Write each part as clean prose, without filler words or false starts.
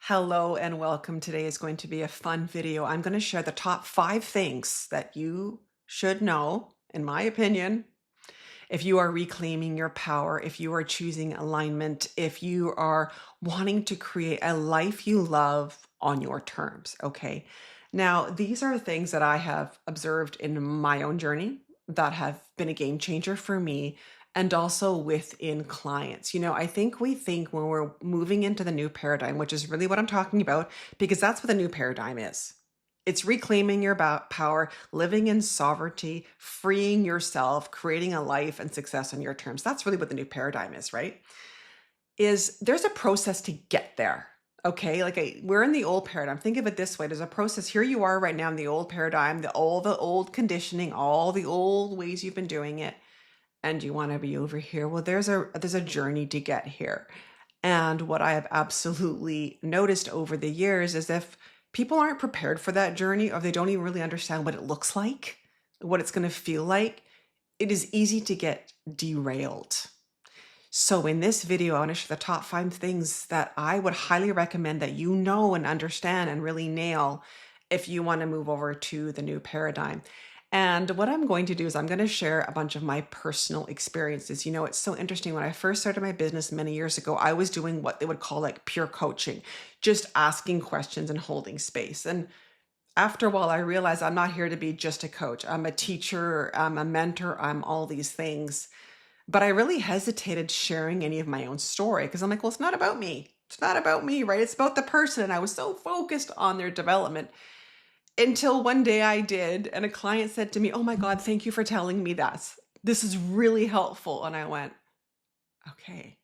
Hello and welcome. Today is going to be a fun video. I'm going to share the top 5 things that you should know, in my opinion, if you are reclaiming your power, if you are choosing alignment, if you are wanting to create a life you love on your terms. Okay. Now, these are things that I have observed in my own journey that have been a game changer for me and also within clients. I think we think when we're moving into the new paradigm, which is really what I'm talking about, because that's what the new paradigm is. It's reclaiming your power, living in sovereignty, freeing yourself, creating a life and success on your terms. That's really what the new paradigm is, right? There's a process to get there. Okay, we're in the old paradigm. Think of it this way: there's a process. Here you are right now in the old paradigm, all the old conditioning, all the old ways you've been doing it, and you want to be over here. Well, there's a journey to get here. And what I have absolutely noticed over the years is if people aren't prepared for that journey, or they don't even really understand what it looks like, what it's going to feel like, it is easy to get derailed. So in this video, I want to share the top 5 things that I would highly recommend that you know and understand and really nail if you want to move over to the new paradigm. And what I'm going to do is I'm going to share a bunch of my personal experiences. It's so interesting. When I first started my business many years ago, I was doing what they would call like pure coaching, just asking questions and holding space. And after a while, I realized I'm not here to be just a coach. I'm a teacher, I'm a mentor, I'm all these things. But I really hesitated sharing any of my own story because I'm like, well, it's not about me. It's not about me, right? It's about the person. And I was so focused on their development until one day I did. And a client said to me, oh my God, thank you for telling me that. This is really helpful. And I went, okay,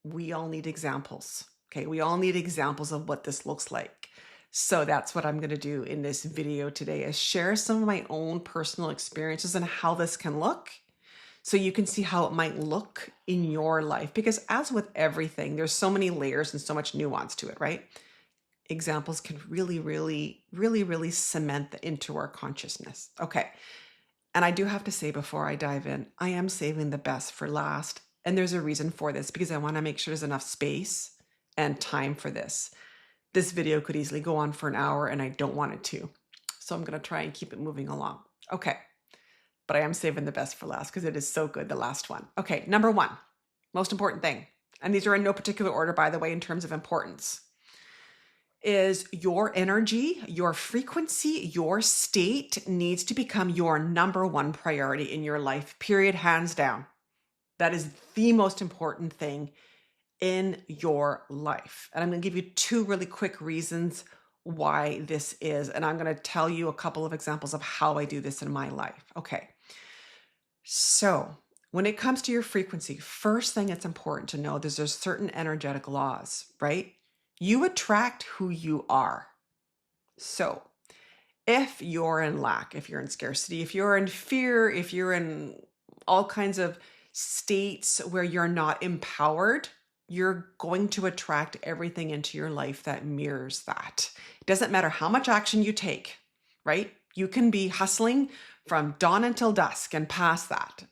we all need examples. Okay, we all need examples of what this looks like. So that's what I'm going to do in this video today, is share some of my own personal experiences and how this can look, so you can see how it might look in your life. Because as with everything, there's so many layers and so much nuance to it, right? Examples can really cement into our consciousness. Okay. And I do have to say before I dive in, I am saving the best for last. And there's a reason for this, because I want to make sure there's enough space and time for this. This video could easily go on for an hour and I don't want it to. So I'm going to try and keep it moving along. Okay. But I am saving the best for last because it is so good, the last one. Okay, number 1, most important thing, and these are in no particular order, by the way, in terms of importance, is your energy, your frequency, your state needs to become your number 1 priority in your life, period, hands down. That is the most important thing in your life. And I'm going to give you 2 really quick reasons why this is. And I'm going to tell you a couple of examples of how I do this in my life. Okay. So when it comes to your frequency, first thing it's important to know is there's certain energetic laws, right? You attract who you are. So if you're in lack, if you're in scarcity, if you're in fear, if you're in all kinds of states where you're not empowered, you're going to attract everything into your life that mirrors that. It doesn't matter how much action you take, right? You can be hustling from dawn until dusk and past that.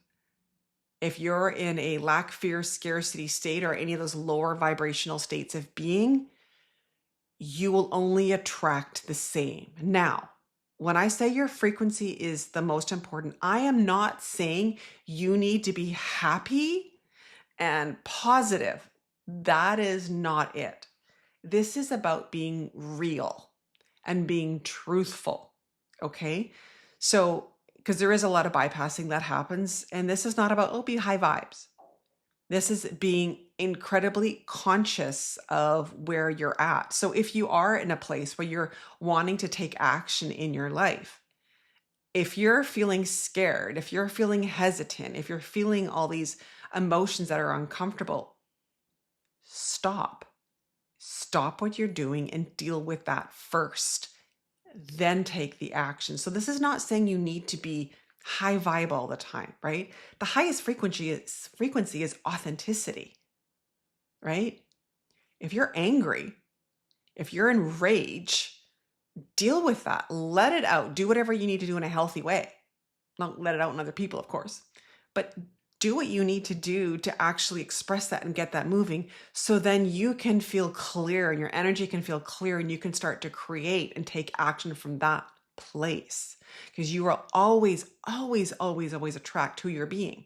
If you're in a lack, fear, scarcity state, or any of those lower vibrational states of being, you will only attract the same. Now, when I say your frequency is the most important, I am not saying you need to be happy and positive. That is not it. This is about being real and being truthful. Okay? So, because there is a lot of bypassing that happens, and this is not about, be high vibes. This is being incredibly conscious of where you're at. So if you are in a place where you're wanting to take action in your life, if you're feeling scared, if you're feeling hesitant, if you're feeling all these emotions that are uncomfortable, stop. Stop what you're doing and deal with that first. Then take the action. So this is not saying you need to be high vibe all the time, right? The highest frequency is authenticity, right? If you're angry, if you're in rage, deal with that. Let it out. Do whatever you need to do in a healthy way. Not let it out on other people, of course, but do what you need to do to actually express that and get that moving. So then you can feel clear and your energy can feel clear and you can start to create and take action from that place. Because you are always, always, always, always attract who you're being.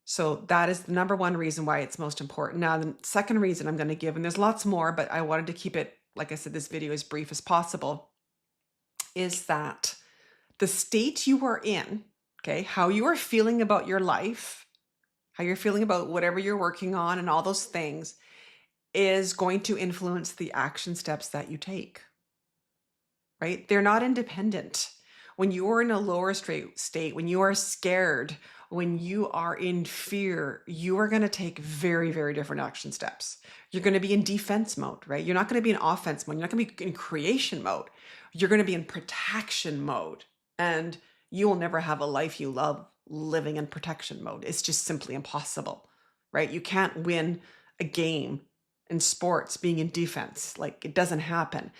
So that is the number one reason why it's most important. Now, the second reason I'm going to give, and there's lots more, but I wanted to keep it, like I said, this video as brief as possible, is that the state you are in, okay, how you are feeling about your life, how you're feeling about whatever you're working on and all those things is going to influence the action steps that you take, right? They're not independent. When you are in a lower state, when you are scared, when you are in fear, you are going to take very, very different action steps. You're going to be in defense mode, right? You're not going to be in offense mode. You're not going to be in creation mode. You're going to be in protection mode. And you will never have a life you love living in protection mode. It's just simply impossible, right? You can't win a game in sports being in defense. Like, it doesn't happen.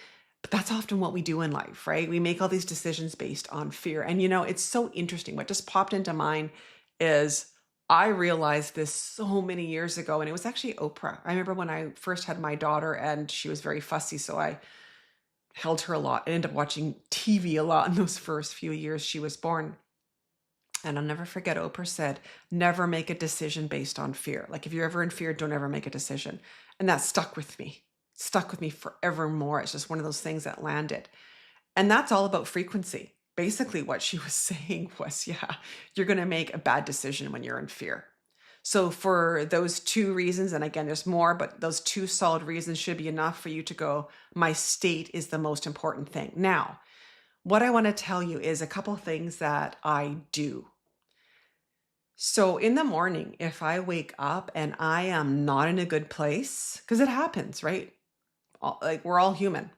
But that's often what we do in life, right? We make all these decisions based on fear. And it's so interesting. What just popped into mind is I realized this so many years ago, and it was actually Oprah. I remember when I first had my daughter and she was very fussy, so I held her a lot. I ended up watching TV a lot in those first few years she was born. And I'll never forget, Oprah said, never make a decision based on fear. Like, if you're ever in fear, don't ever make a decision. And that stuck with me forevermore. It's just one of those things that landed. And that's all about frequency. Basically, what she was saying was, you're going to make a bad decision when you're in fear. So for those two reasons, and again, there's more, but those two solid reasons should be enough for you to go, my state is the most important thing. Now, what I want to tell you is a couple of things that I do. So in the morning, if I wake up and I am not in a good place, because it happens, right? Like, we're all human.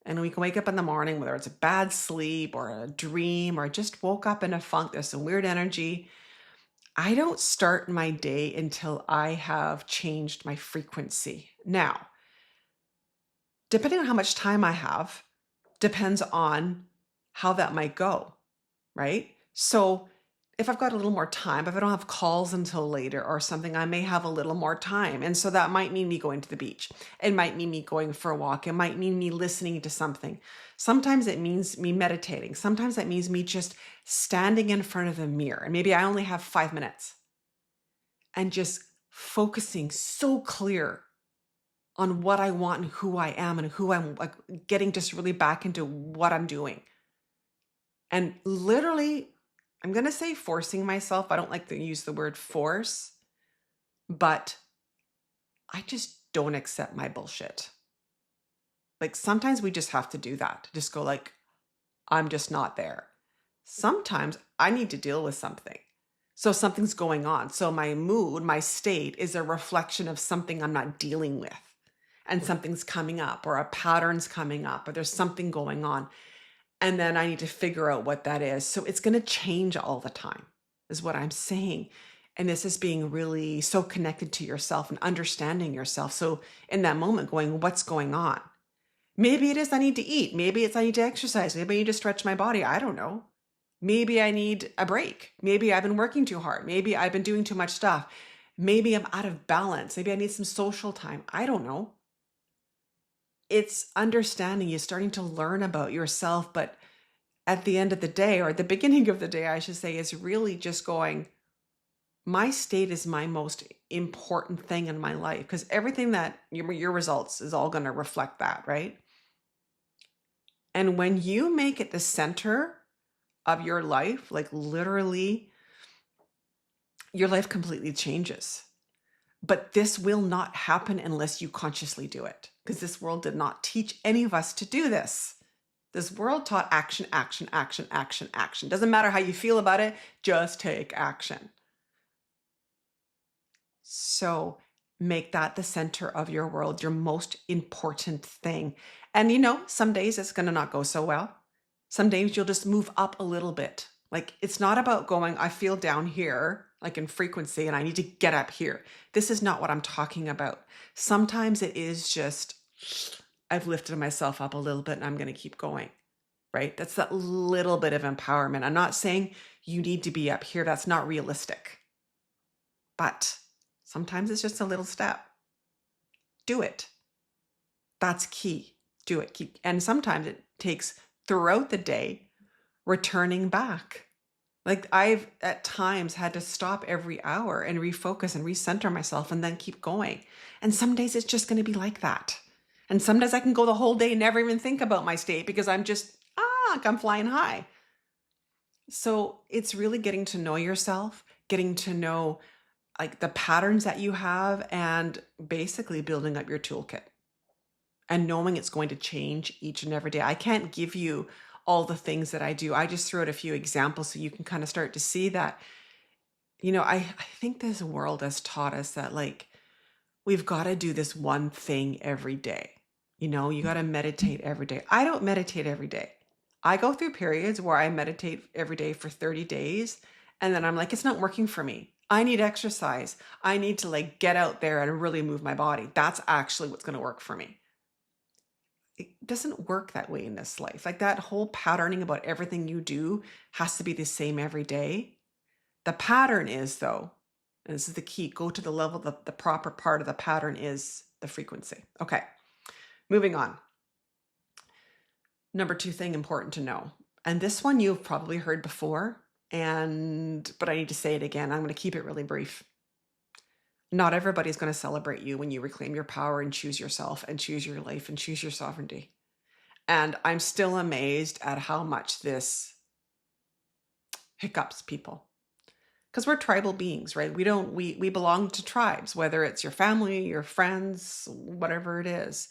And we can wake up in the morning, whether it's a bad sleep or a dream or just woke up in a funk, there's some weird energy. I don't start my day until I have changed my frequency. Now, depending on how much time I have, depends on how that might go, right? So if I've got a little more time, if I don't have calls until later or something, I may have a little more time. And so that might mean me going to the beach. It might mean me going for a walk. It might mean me listening to something. Sometimes it means me meditating. Sometimes that means me just standing in front of a mirror. And maybe I only have 5 minutes and just focusing so clear on what I want and who I am and who I'm, like, getting just really back into what I'm doing. And literally, I'm going to say forcing myself. I don't like to use the word force, but I just don't accept my bullshit. Like, sometimes we just have to do that. Just go like, I'm just not there. Sometimes I need to deal with something. So something's going on. So my mood, my state is a reflection of something I'm not dealing with. And something's coming up, or a pattern's coming up, or there's something going on. And then I need to figure out what that is. So it's going to change all the time, is what I'm saying. And this is being really so connected to yourself and understanding yourself. So in that moment, going, what's going on? Maybe it is I need to eat. Maybe it's I need to exercise. Maybe I need to stretch my body. I don't know. Maybe I need a break. Maybe I've been working too hard. Maybe I've been doing too much stuff. Maybe I'm out of balance. Maybe I need some social time. I don't know. It's understanding, you're starting to learn about yourself, but at the end of the day, or at the beginning of the day, I should say, is really just going, my state is my most important thing in my life, because everything that your results is all going to reflect that, right? And when you make it the center of your life, like literally, your life completely changes. But this will not happen unless you consciously do it, because this world did not teach any of us to do this. This world taught action, action, action, action, action. Doesn't matter how you feel about it, just take action. So make that the center of your world, your most important thing. And some days it's going to not go so well. Some days you'll just move up a little bit. Like, it's not about going, I feel down here, like in frequency, and I need to get up here. This is not what I'm talking about. Sometimes it is just, I've lifted myself up a little bit and I'm going to keep going. right? That's that little bit of empowerment. I'm not saying you need to be up here. That's not realistic. But sometimes it's just a little step. Do it. That's key. Do it. And sometimes it takes throughout the day returning back. Like I've at times had to stop every hour and refocus and recenter myself and then keep going. And some days it's just going to be like that. And some days I can go the whole day and never even think about my state because I'm just, I'm flying high. So it's really getting to know yourself, getting to know like the patterns that you have, and basically building up your toolkit and knowing it's going to change each and every day. I can't give you all the things that I do. I just threw out a few examples so you can kind of start to see that, I think this world has taught us that like, we've got to do this one thing every day. You got to meditate every day. I don't meditate every day. I go through periods where I meditate every day for 30 days. And then I'm like, it's not working for me. I need exercise. I need to like get out there and really move my body. That's actually what's going to work for me. It doesn't work that way in this life. Like that whole patterning about everything you do has to be the same every day. The pattern is though, and this is the key, go to the level, the proper part of the pattern is the frequency. Okay, moving on. Number 2 thing important to know. And this one you've probably heard before, but I need to say it again. I'm going to keep it really brief. Not everybody's going to celebrate you when you reclaim your power and choose yourself and choose your life and choose your sovereignty. And I'm still amazed at how much this hiccups people. Because we're tribal beings, right? We belong to tribes, whether it's your family, your friends, whatever it is.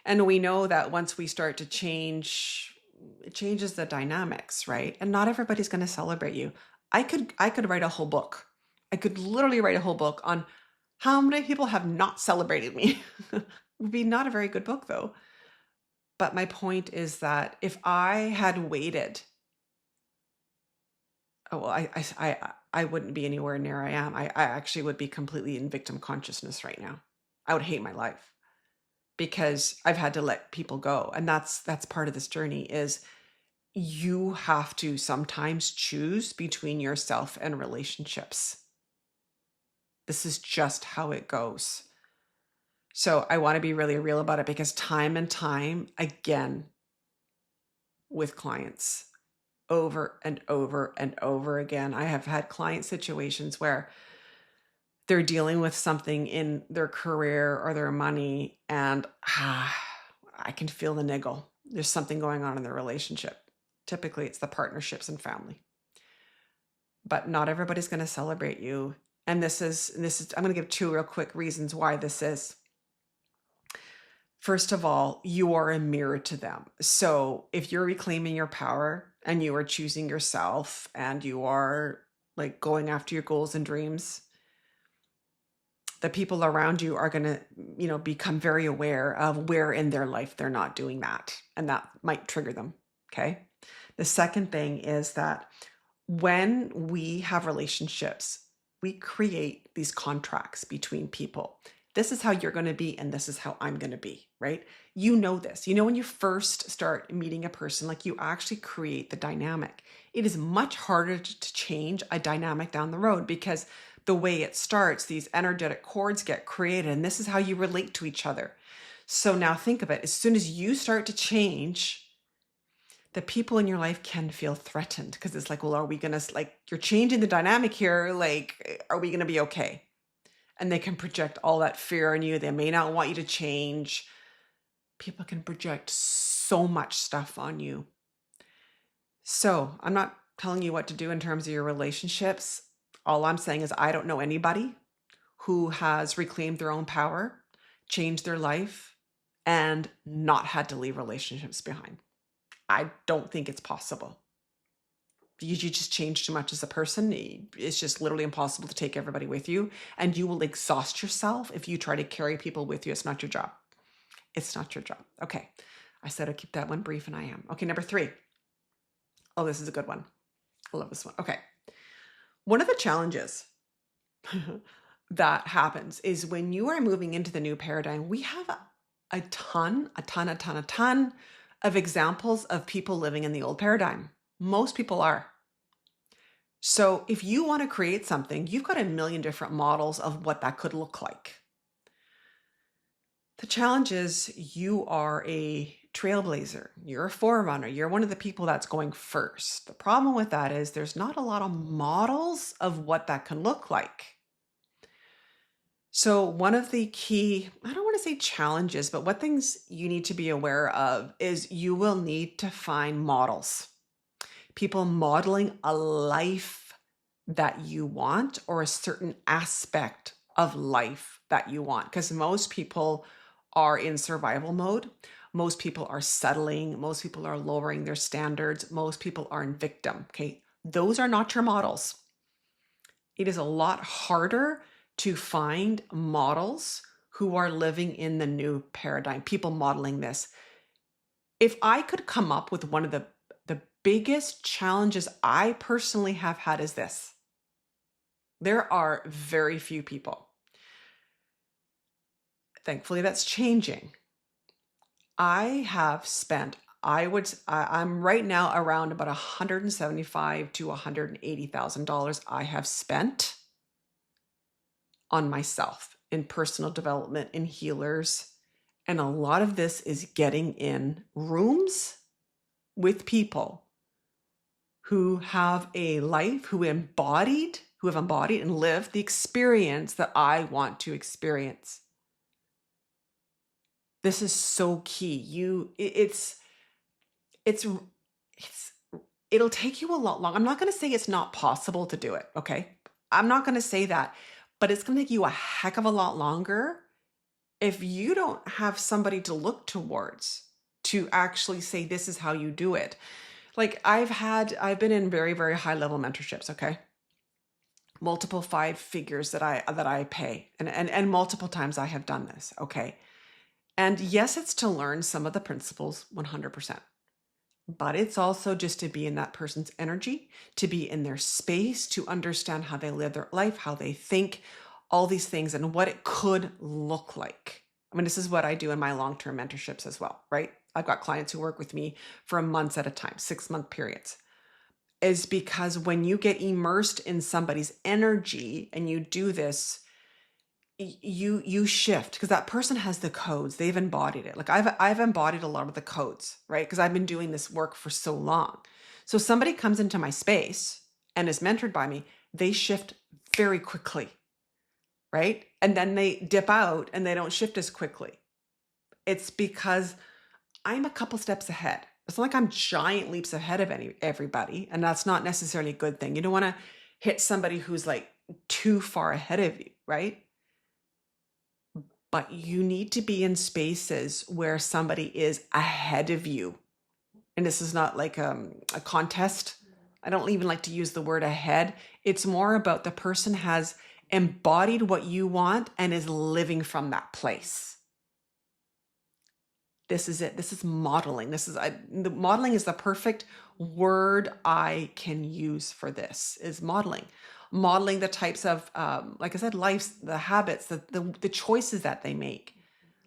And we know that once we start to change, it changes the dynamics, right? And not everybody's going to celebrate you. I could write a whole book. I could literally write a whole book on how many people have not celebrated me. It would be not a very good book though. But my point is that if I had waited, I wouldn't be anywhere near I am. I actually would be completely in victim consciousness right now. I would hate my life because I've had to let people go. And that's part of this journey is you have to sometimes choose between yourself and relationships. This is just how it goes. So I want to be really real about it because time and time again with clients, over and over and over again, I have had client situations where they're dealing with something in their career or their money and I can feel the niggle. There's something going on in the relationship. Typically it's the partnerships and family. But not everybody's going to celebrate you. And this is I'm going to give 2 real quick reasons why this is. First of all, you are a mirror to them. So if you're reclaiming your power and you are choosing yourself and you are like going after your goals and dreams, the people around you are going to, become very aware of where in their life they're not doing that. And that might trigger them. Okay. The second thing is that when we have relationships, we create these contracts between people. This is how you're going to be, and this is how I'm going to be, right? You know this. When you first start meeting a person, like you actually create the dynamic. It is much harder to change a dynamic down the road because the way it starts, these energetic cords get created, and this is how you relate to each other. So now think of it. As soon as you start to change, the people in your life can feel threatened because it's like, well, are we going to, like, you're changing the dynamic here. Like, are we going to be okay? And they can project all that fear on you. They may not want you to change. People can project so much stuff on you. So I'm not telling you what to do in terms of your relationships. All I'm saying is I don't know anybody who has reclaimed their own power, changed their life, and not had to leave relationships behind. I don't think it's possible. You just change too much as a person. It's just literally impossible to take everybody with you. And you will exhaust yourself if you try to carry people with you. It's not your job. It's not your job. Okay. I said I'd keep that one brief and I am. Okay, number 3. Oh, this is a good one. I love this one. Okay. One of the challenges that happens is when you are moving into the new paradigm, we have a ton of examples of people living in the old paradigm. Most people are. So if you want to create something, you've got a million different models of what that could look like. The challenge is you are a trailblazer. You're a forerunner. You're one of the people that's going first. The problem with that is there's not a lot of models of what that can look like. So one of the key, I don't want to say challenges, but what things you need to be aware of is you will need to find models. People modeling a life that you want or a certain aspect of life that you want. Because most people are in survival mode. Most people are settling. Most people are lowering their standards. Most people are in victim. Okay. Those are not your models. It is a lot harder to find models who are living in the new paradigm, people modeling this. If I could come up with one of the biggest challenges I personally have had is this. There are very few people. Thankfully, that's changing. I have spent, I'm right now around about $175,000 to $180,000 I have spent on myself in personal development, in healers. And a lot of this is getting in rooms with people who have a life, who have embodied and lived the experience that I want to experience. This is so key. It'll take you a lot long. I'm not going to say it's not possible to do it. Okay. I'm not going to say that, but it's going to take you a heck of a lot longer if you don't have somebody to look towards to actually say, this is how you do it. Like I've been in very, very high level mentorships. Okay. Multiple 5 figures that I pay and multiple times I have done this. Okay. And yes, it's to learn some of the principles 100%, but it's also just to be in that person's energy, to be in their space, to understand how they live their life, how they think, all these things and what it could look like. I mean, this is what I do in my long-term mentorships as well, right? I've got clients who work with me for months at a time, 6-month periods. Is because when you get immersed in somebody's energy and you do this, you shift because that person has the codes. They've embodied it. Like I've embodied a lot of the codes, right? Because I've been doing this work for so long. So somebody comes into my space and is mentored by me, they shift very quickly, right? And then they dip out and they don't shift as quickly. It's because I'm a couple steps ahead. It's not like I'm giant leaps ahead of everybody, and that's not necessarily a good thing. You don't want to hit somebody who's like too far ahead of you, right? But you need to be in spaces where somebody is ahead of you. And this is not like a contest. I don't even like to use the word ahead. It's more about the person has embodied what you want and is living from that place. This is it. This is modeling. The modeling is the perfect word I can use for this is modeling. Modeling the types of, like I said, lives, the habits, the choices that they make.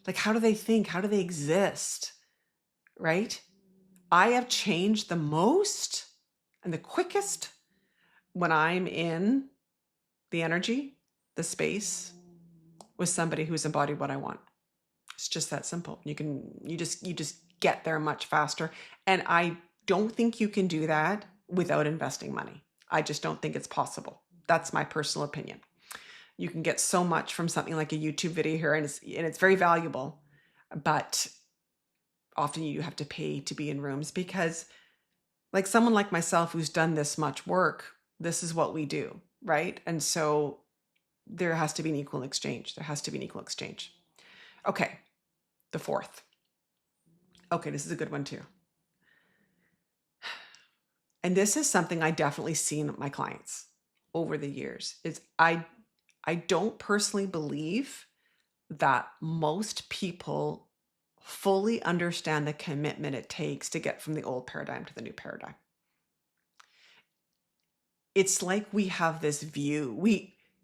Like, how do they think? How do they exist? Right? I have changed the most and the quickest when I'm in the energy, the space with somebody who's embodied what I want. It's just that simple. You just get there much faster. And I don't think you can do that without investing money. I just don't think it's possible. That's my personal opinion. You can get so much from something like a YouTube video here, and it's very valuable, but often you have to pay to be in rooms because like someone like myself who's done this much work, this is what we do, right? And so there has to be an equal exchange. Okay. The 4th. Okay, this is a good one too. And this is something I definitely seen my clients over the years is I don't personally believe that most people fully understand the commitment it takes to get from the old paradigm to the new paradigm. It's like we have this view.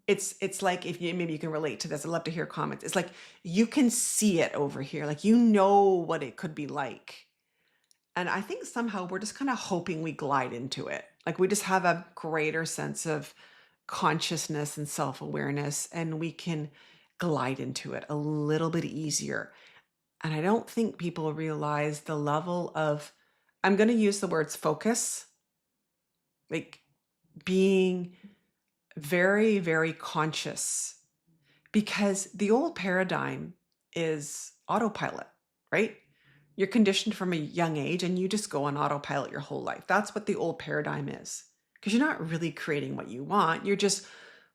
It's like if maybe you can relate to this. I'd love to hear comments. It's like you can see it over here. Like you know what it could be like. And I think somehow we're just kind of hoping we glide into it. Like we just have a greater sense of consciousness and self-awareness, and we can glide into it a little bit easier. And I don't think people realize the level of, I'm going to use the words focus, like being very, very conscious, because the old paradigm is autopilot, right? You're conditioned from a young age and you just go on autopilot your whole life. That's what the old paradigm is, because you're not really creating what you want. You're just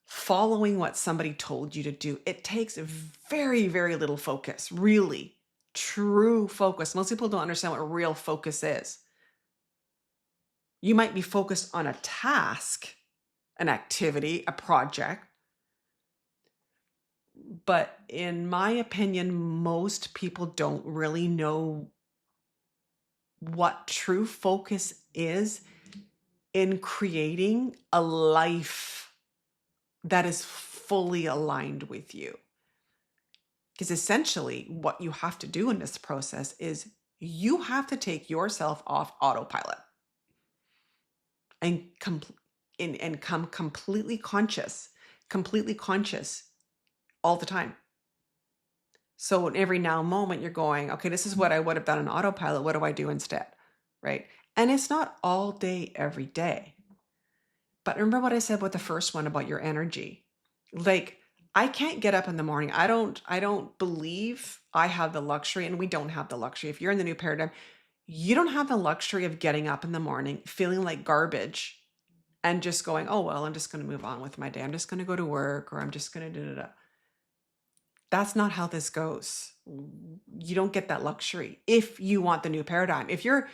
following what somebody told you to do. It takes very, very little focus, really, true focus. Most people don't understand what real focus is. You might be focused on a task, an activity, a project, but in my opinion, most people don't really know what true focus is in creating a life that is fully aligned with you. Because essentially what you have to do in this process is you have to take yourself off autopilot and come completely conscious all the time. So every now and moment you're going, okay, this is what I would have done on autopilot. What do I do instead? Right? And it's not all day, every day. But remember what I said about the first one about your energy. Like, I can't get up in the morning. I don't believe I have the luxury, and we don't have the luxury. If you're in the new paradigm, you don't have the luxury of getting up in the morning, feeling like garbage and just going, oh, well, I'm just going to move on with my day. I'm just going to go to work, or I'm just going to da. That's not how this goes. You don't get that luxury if you want the new paradigm. If you're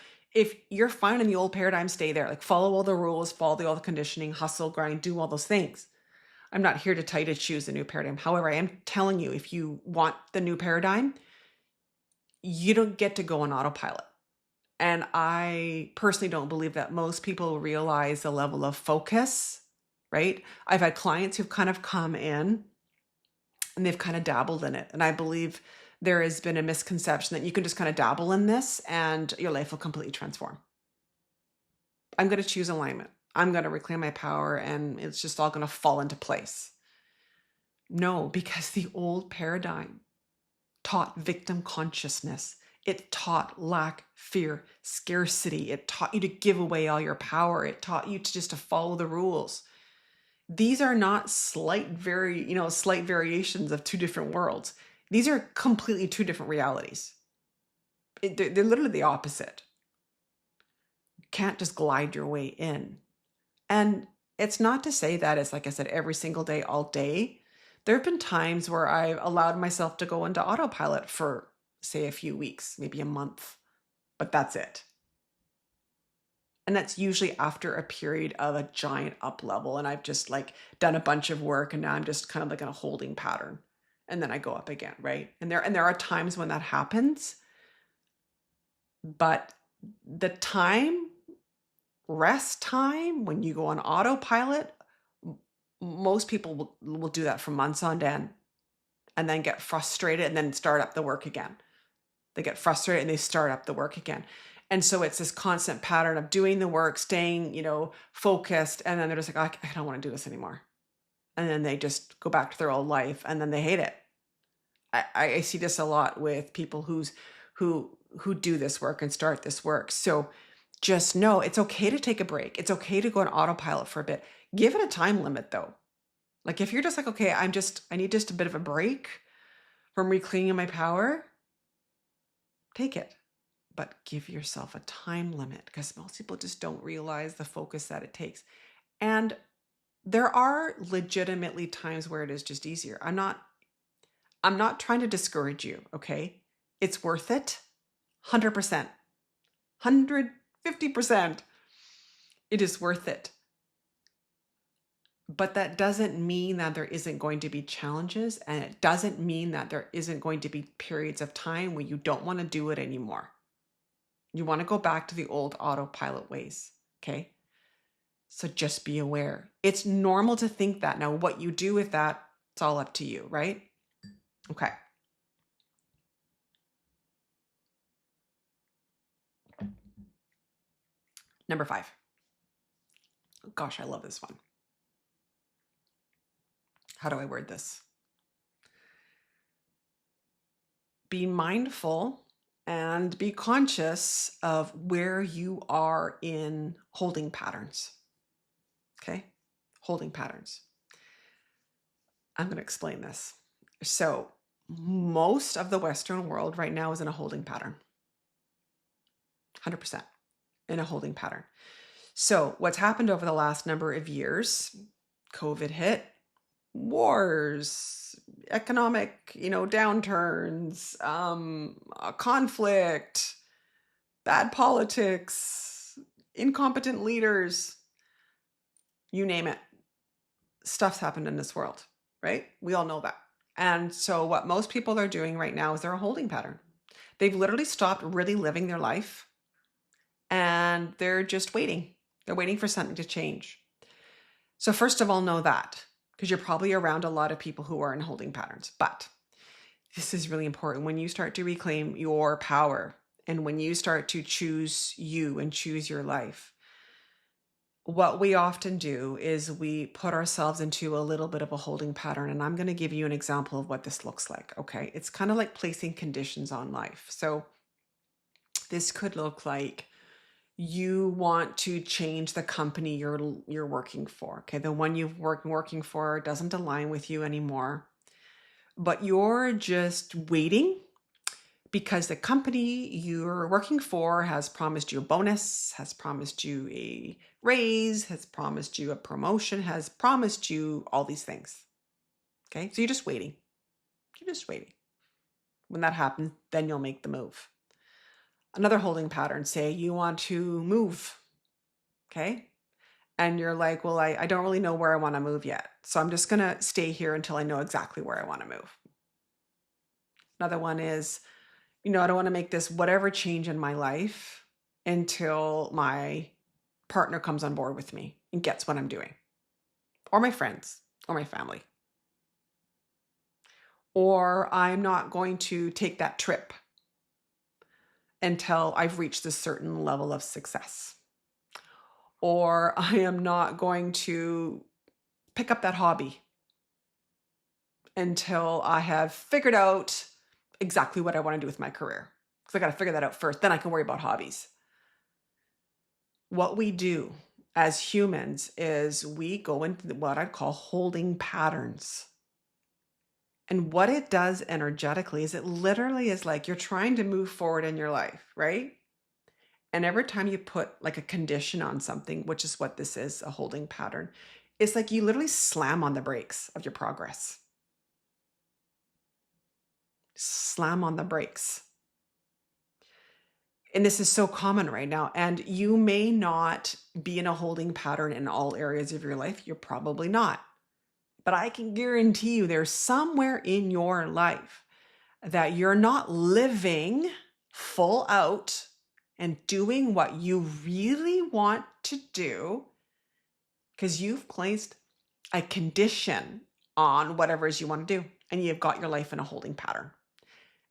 fine in the old paradigm, stay there. Like follow all the rules, follow all the conditioning, hustle, grind, do all those things. I'm not here to tell you to choose the new paradigm. However, I am telling you, if you want the new paradigm, you don't get to go on autopilot. And I personally don't believe that most people realize the level of focus, right? I've had clients who've kind of come in and they've kind of dabbled in it. And I believe there has been a misconception that you can just kind of dabble in this and your life will completely transform. I'm going to choose alignment. I'm going to reclaim my power and it's just all going to fall into place. No, because the old paradigm taught victim consciousness. It taught lack, fear, scarcity. It taught you to give away all your power. It taught you to just to follow the rules. These are not slight variations of two different worlds. These are completely two different realities. They're literally the opposite. You can't just glide your way in. And it's not to say that it's, like I said, every single day, all day. There have been times where I've allowed myself to go into autopilot for, say, a few weeks, maybe a month, but that's it. And that's usually after a period of a giant up level. And I've just like done a bunch of work and now I'm just kind of like in a holding pattern. And then I go up again, right? And there are times when that happens. But the rest time, when you go on autopilot, most people will do that for months on end and then get frustrated and then start up the work again. They get frustrated and they start up the work again. And so it's this constant pattern of doing the work, staying, focused. And then they're just like, I don't want to do this anymore. And then they just go back to their old life and then they hate it. I see this a lot with people who do this work and start this work. So just know it's okay to take a break. It's okay to go on autopilot for a bit. Give it a time limit though. Like if you're just like, okay, I need just a bit of a break from reclaiming my power, take it. But give yourself a time limit because most people just don't realize the focus that it takes. And there are legitimately times where it is just easier. I'm not trying to discourage you, okay? It's worth it. 100%. 150%. It is worth it. But that doesn't mean that there isn't going to be challenges, and it doesn't mean that there isn't going to be periods of time where you don't want to do it anymore. You want to go back to the old autopilot ways, okay? So just be aware. It's normal to think that. Now, what you do with that, it's all up to you, right? Okay. Number 5. Gosh, I love this one. How do I word this? Be mindful and be conscious of where you are in holding patterns. Okay? Holding patterns. I'm going to explain this. So, most of the Western world right now is in a holding pattern. 100% in a holding pattern. So, what's happened over the last number of years, COVID hit, wars, economic, downturns, conflict, bad politics, incompetent leaders, you name it. Stuff's happened in this world, right? We all know that. And so what most people are doing right now is they're a holding pattern. They've literally stopped really living their life and they're just waiting. They're waiting for something to change. So first of all, know that, because you're probably around a lot of people who are in holding patterns. But this is really important. When you start to reclaim your power and when you start to choose you and choose your life, what we often do is we put ourselves into a little bit of a holding pattern. And I'm going to give you an example of what this looks like. Okay. It's kind of like placing conditions on life. So this could look like you want to change the company you're working for. Okay. The one you've working for doesn't align with you anymore, but you're just waiting because the company you're working for has promised you a bonus, has promised you a raise, has promised you a promotion, has promised you all these things. Okay. So you're just waiting. You're just waiting. When that happens, then you'll make the move. Another holding pattern, say you want to move. Okay. And you're like, well, I don't really know where I want to move yet. So I'm just going to stay here until I know exactly where I want to move. Another one is, I don't want to make this whatever change in my life until my partner comes on board with me and gets what I'm doing, or my friends or my family. Or I'm not going to take that trip until I've reached a certain level of success. Or I am not going to pick up that hobby until I have figured out exactly what I want to do with my career. Because I got to figure that out first. Then I can worry about hobbies. What we do as humans is we go into what I call holding patterns. And what it does energetically is it literally is like you're trying to move forward in your life, right? And every time you put like a condition on something, which is what this is, a holding pattern, it's like you literally slam on the brakes of your progress. Slam on the brakes. And this is so common right now. And you may not be in a holding pattern in all areas of your life. You're probably not. But I can guarantee you there's somewhere in your life that you're not living full out and doing what you really want to do because you've placed a condition on whatever it is you want to do and you've got your life in a holding pattern.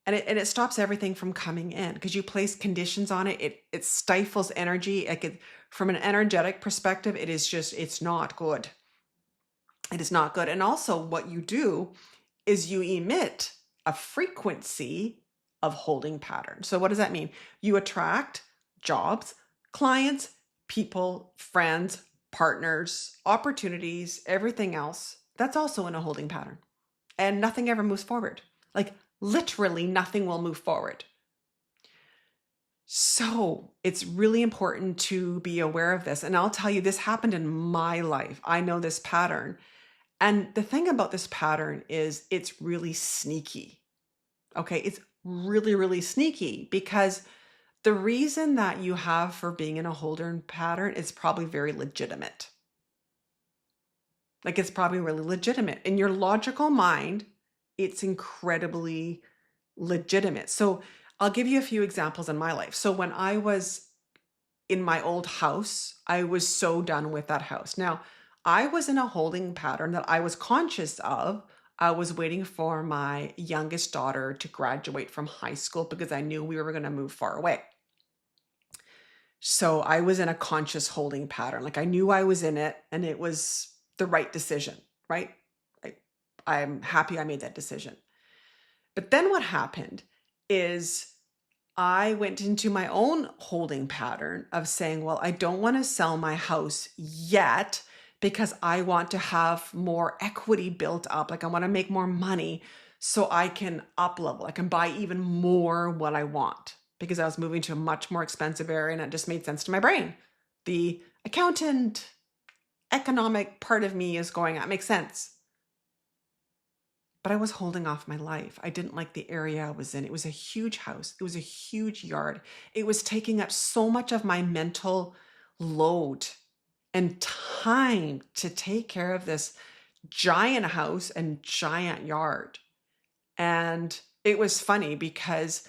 And it stops everything from coming in because you place conditions on it. It stifles energy. From an energetic perspective, it's not good. It is not good. And also what you do is you emit a frequency of holding pattern. So what does that mean? You attract jobs, clients, people, friends, partners, opportunities, everything else. That's also in a holding pattern. And nothing ever moves forward. Like literally nothing will move forward. So it's really important to be aware of this. And I'll tell you, this happened in my life. I know this pattern. And the thing about this pattern is it's really sneaky. Okay, it's really, really sneaky because the reason that you have for being in a holding pattern is probably very legitimate. Like it's probably really legitimate. In your logical mind, it's incredibly legitimate. So I'll give you a few examples in my life. So when I was in my old house, I was so done with that house. Now, I was in a holding pattern that I was conscious of. I was waiting for my youngest daughter to graduate from high school because I knew we were going to move far away. So I was in a conscious holding pattern. Like I knew I was in it and it was the right decision, right? I, I'm happy I made that decision. But then what happened is I went into my own holding pattern of saying, well, I don't want to sell my house yet because I want to have more equity built up. Like I want to make more money so I can up level. I can buy even more what I want because I was moving to a much more expensive area and it just made sense to my brain. The accountant, economic part of me is going, that makes sense. But I was holding off my life. I didn't like the area I was in. It was a huge house. It was a huge yard. It was taking up so much of my mental load and time to take care of this giant house and giant yard. And it was funny because,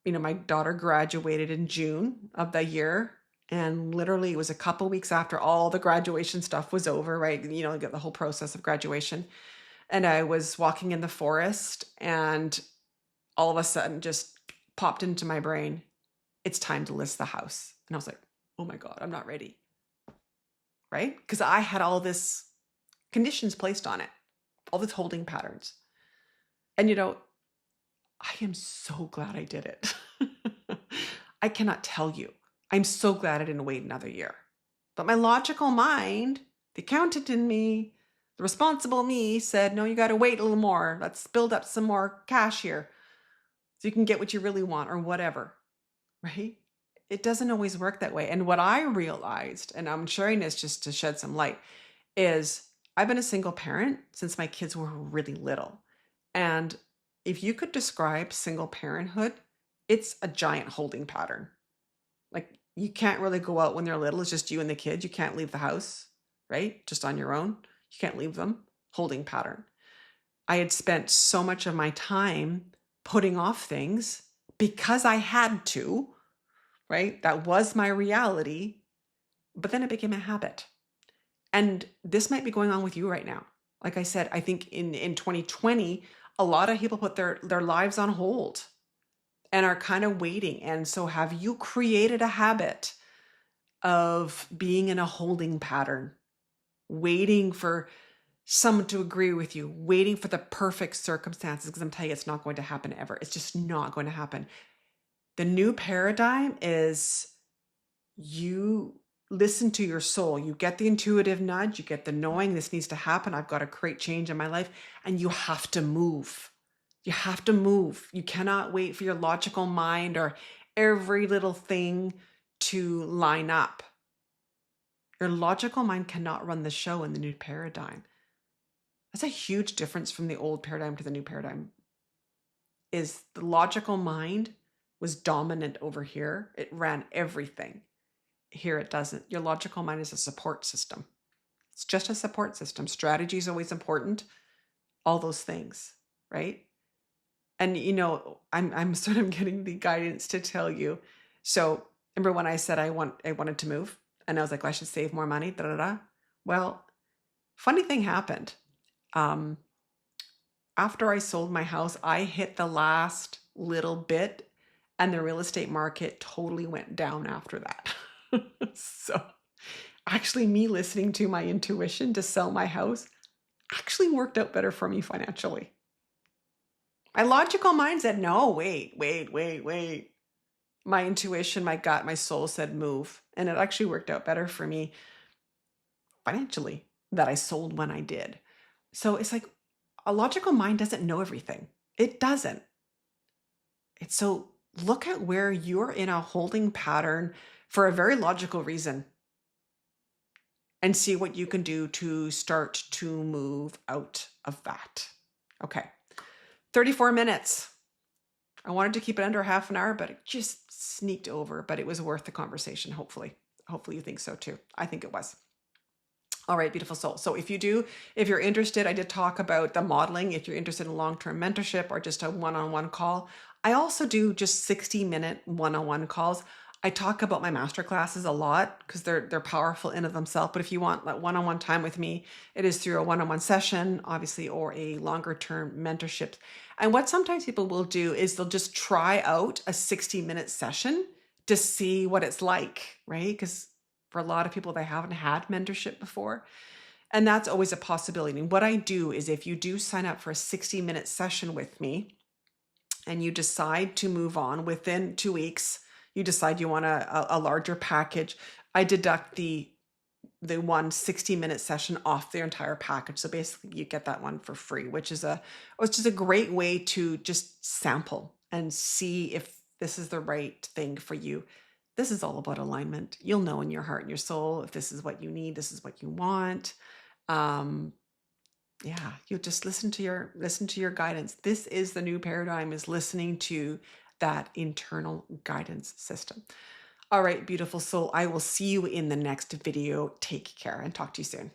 my daughter graduated in June of the year. And literally it was a couple weeks after all the graduation stuff was over, right? Get the whole process of graduation. And I was walking in the forest and all of a sudden just popped into my brain, it's time to list the house. And I was like, oh my God, I'm not ready. Right? Because I had all this conditions placed on it, all these holding patterns. And I am so glad I did it. I cannot tell you. I'm so glad I didn't wait another year. But my logical mind, the accountant in me, the responsible me said, no, you got to wait a little more. Let's build up some more cash here so you can get what you really want or whatever, right? It doesn't always work that way. And what I realized, and I'm sharing this just to shed some light, is I've been a single parent since my kids were really little. And if you could describe single parenthood, it's a giant holding pattern. Like you can't really go out when they're little. It's just you and the kids. You can't leave the house, right? Just on your own. You can't leave them. Holding pattern. I had spent so much of my time putting off things because I had to, right? That was my reality. But then it became a habit. And this might be going on with you right now. Like I said, I think in 2020, a lot of people put their lives on hold and are kind of waiting. And so have you created a habit of being in a holding pattern? Waiting for someone to agree with you, waiting for the perfect circumstances, because I'm telling you, it's not going to happen ever. It's just not going to happen. The new paradigm is you listen to your soul. You get the intuitive nudge, you get the knowing this needs to happen. I've got to create change in my life, and you have to move. You have to move. You cannot wait for your logical mind or every little thing to line up. Your logical mind cannot run the show in the new paradigm. That's a huge difference from the old paradigm to the new paradigm. Is the logical mind was dominant over here. It ran everything. Here it doesn't. Your logical mind is a support system. It's just a support system. Strategy is always important. All those things, right? And I'm sort of getting the guidance to tell you. So remember when I said I wanted to move? And I was like, well, I should save more money. Well, funny thing happened. After I sold my house, I hit the last little bit and the real estate market totally went down after that. So actually me listening to my intuition to sell my house actually worked out better for me financially. My logical mind said, no, wait. My intuition, my gut, my soul said move. And it actually worked out better for me financially that I sold when I did. So it's like a logical mind doesn't know everything. It doesn't. It's so look at where you're in a holding pattern for a very logical reason and see what you can do to start to move out of that. Okay. 34 minutes. I wanted to keep it under half an hour, but it just sneaked over, but it was worth the conversation. Hopefully you think so too. I think it was. All right, beautiful soul. So if you're interested, I did talk about the modeling. If you're interested in long-term mentorship or just a one-on-one call, I also do just 60-minute one-on-one calls. I talk about my masterclasses a lot because they're powerful in of themselves. But if you want that one-on-one time with me, it is through a one-on-one session, obviously, or a longer-term mentorship. And what sometimes people will do is they'll just try out a 60-minute session to see what it's like, right? Because for a lot of people, they haven't had mentorship before. And that's always a possibility. And what I do is if you do sign up for a 60-minute session with me and you decide to move on within 2 weeks, you decide you want a larger package, I deduct the one 60-minute session off the entire package. So basically you get that one for free, which is a great way to just sample and see if this is the right thing for you. This is all about alignment. You'll know in your heart and your soul if this is what you need, this is what you want. Yeah, you just listen to your guidance. This is the new paradigm, is listening to that internal guidance system. All right, beautiful soul, I will see you in the next video. Take care and talk to you soon.